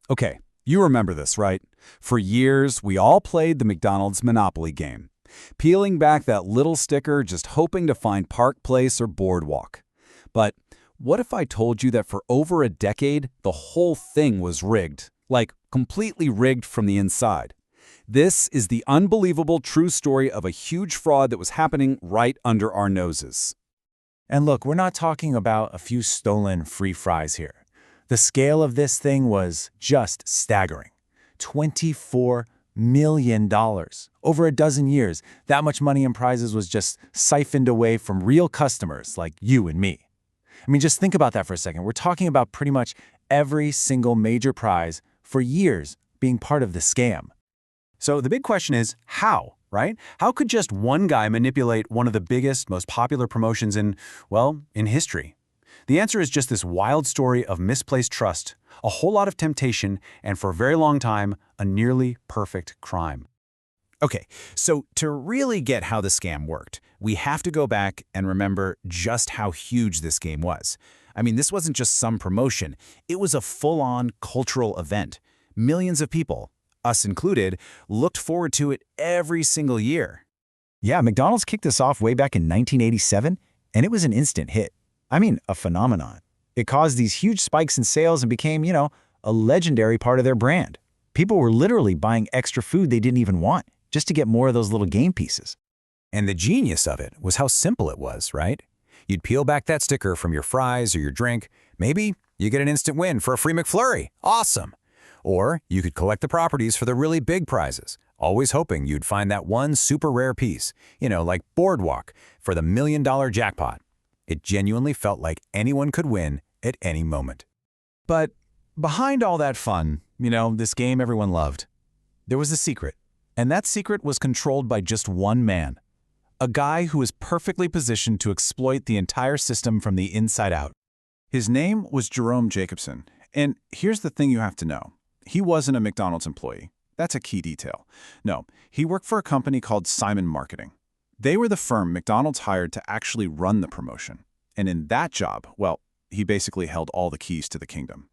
Okay, you remember this, right? For years, we all played the McDonald's Monopoly game, peeling back that little sticker just hoping to find Park Place or Boardwalk. But what if I told you that for over a decade, the whole thing was rigged? Like, completely rigged from the inside. This is the unbelievable true story of a huge fraud that was happening right under our noses. And look, we're not talking about a few stolen free fries here. The scale of this thing was just staggering. $24 million. Over a dozen years, that much money in prizes was just siphoned away from real customers like you and me. I mean, just think about that for a second. We're talking about pretty much every single major prize for years being part of the scam. So the big question is, how, right? How could just one guy manipulate one of the biggest, most popular promotions in history? The answer is just this wild story of misplaced trust, a whole lot of temptation, and for a very long time, a nearly perfect crime. Okay, so to really get how the scam worked, we have to go back and remember just how huge this game was. I mean, this wasn't just some promotion. It was a full-on cultural event. Millions of people, us included, looked forward to it every single year. Yeah, McDonald's kicked this off way back in 1987, and it was an instant hit. I mean, a phenomenon. It caused these huge spikes in sales and became, a legendary part of their brand. People were literally buying extra food they didn't even want, just to get more of those little game pieces. And the genius of it was how simple it was, right? You'd peel back that sticker from your fries or your drink. Maybe you get an instant win for a free McFlurry. Awesome. Or you could collect the properties for the really big prizes, always hoping you'd find that one super rare piece, like Boardwalk for the $1 million jackpot. It genuinely felt like anyone could win at any moment. But behind all that fun, this game everyone loved, there was a secret. And that secret was controlled by just one man. A guy who was perfectly positioned to exploit the entire system from the inside out. His name was Jerome Jacobson. And here's the thing you have to know. He wasn't a McDonald's employee. That's a key detail. No, he worked for a company called Simon Marketing. They were the firm McDonald's hired to actually run the promotion. And in that job, well, he basically held all the keys to the kingdom.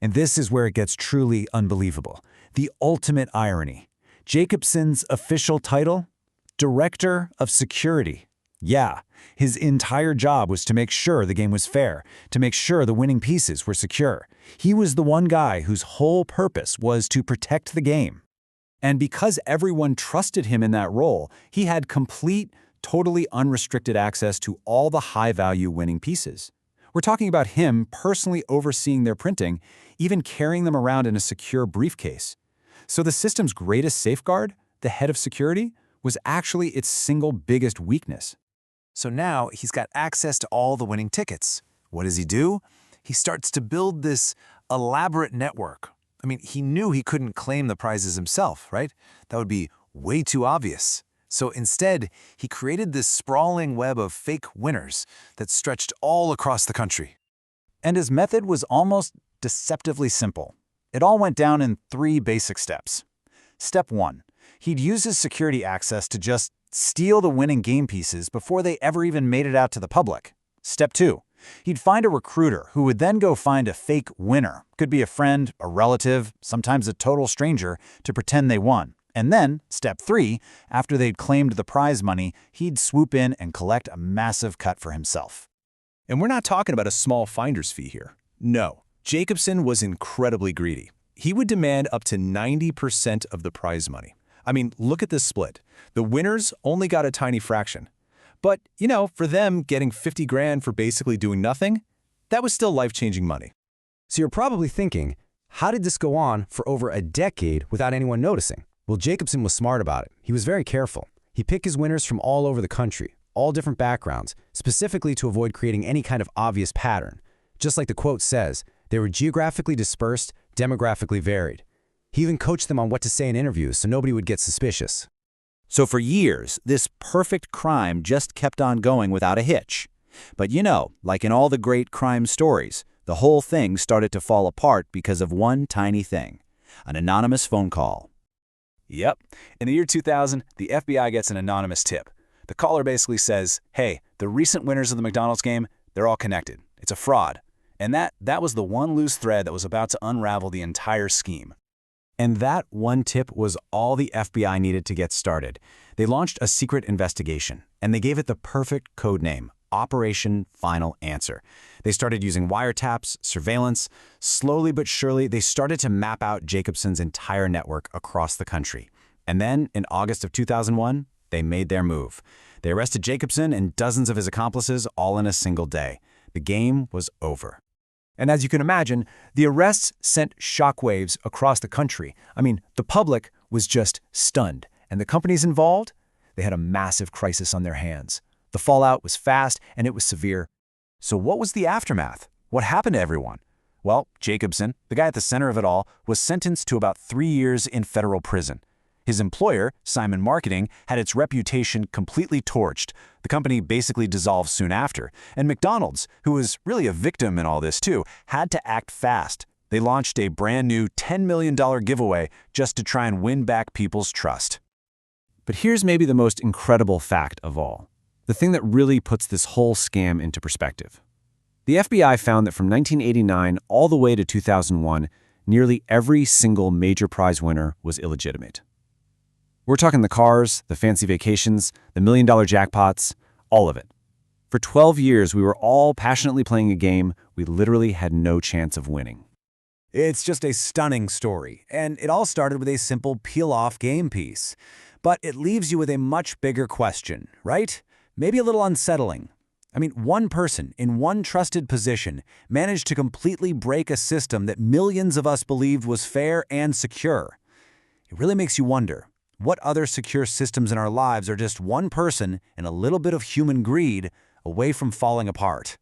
And this is where it gets truly unbelievable. The ultimate irony. Jacobson's official title? Director of Security. Yeah, his entire job was to make sure the game was fair, to make sure the winning pieces were secure. He was the one guy whose whole purpose was to protect the game. And because everyone trusted him in that role, he had complete, totally unrestricted access to all the high-value winning pieces. We're talking about him personally overseeing their printing, even carrying them around in a secure briefcase. So the system's greatest safeguard, the head of security, was actually its single biggest weakness. So now he's got access to all the winning tickets. What does he do? He starts to build this elaborate network. I mean, he knew he couldn't claim the prizes himself, right? That would be way too obvious. So instead, he created this sprawling web of fake winners that stretched all across the country. And his method was almost deceptively simple. It all went down in 3 basic steps. Step 1. He'd use his security access to just steal the winning game pieces before they ever even made it out to the public. Step 2. He'd find a recruiter who would then go find a fake winner. Could be a friend, a relative, sometimes a total stranger, to pretend they won. And then, step 3, after they'd claimed the prize money, he'd swoop in and collect a massive cut for himself. And we're not talking about a small finder's fee here. No, Jacobson was incredibly greedy. He would demand up to 90% of the prize money. I mean, look at this split. The winners only got a tiny fraction. But, for them, getting 50 grand for basically doing nothing, that was still life-changing money. So you're probably thinking, how did this go on for over a decade without anyone noticing? Well, Jacobson was smart about it. He was very careful. He picked his winners from all over the country, all different backgrounds, specifically to avoid creating any kind of obvious pattern. Just like the quote says, they were geographically dispersed, demographically varied. He even coached them on what to say in interviews so nobody would get suspicious. So for years, this perfect crime just kept on going without a hitch. But like in all the great crime stories, the whole thing started to fall apart because of one tiny thing, an anonymous phone call. Yep. In the year 2000, the FBI gets an anonymous tip. The caller basically says, hey, the recent winners of the McDonald's game, they're all connected. It's a fraud. And that was the one loose thread that was about to unravel the entire scheme. And that one tip was all the FBI needed to get started. They launched a secret investigation, and they gave it the perfect code name, Operation Final Answer. They started using wiretaps, surveillance. Slowly but surely, they started to map out Jacobson's entire network across the country. And then, in August of 2001, they made their move. They arrested Jacobson and dozens of his accomplices all in a single day. The game was over. And as you can imagine, the arrests sent shockwaves across the country. I mean, the public was just stunned. And the companies involved, they had a massive crisis on their hands. The fallout was fast and it was severe. So what was the aftermath? What happened to everyone? Well, Jacobson, the guy at the center of it all, was sentenced to about 3 years in federal prison. His employer, Simon Marketing, had its reputation completely torched. The company basically dissolved soon after. And McDonald's, who was really a victim in all this too, had to act fast. They launched a brand new $10 million giveaway just to try and win back people's trust. But here's maybe the most incredible fact of all. The thing that really puts this whole scam into perspective. The FBI found that from 1989 all the way to 2001, nearly every single major prize winner was illegitimate. We're talking the cars, the fancy vacations, the million-dollar jackpots, all of it. For 12 years, we were all passionately playing a game we literally had no chance of winning. It's just a stunning story, and it all started with a simple peel-off game piece. But it leaves you with a much bigger question, right? Maybe a little unsettling. I mean, one person in one trusted position managed to completely break a system that millions of us believed was fair and secure. It really makes you wonder, what other secure systems in our lives are just one person and a little bit of human greed away from falling apart?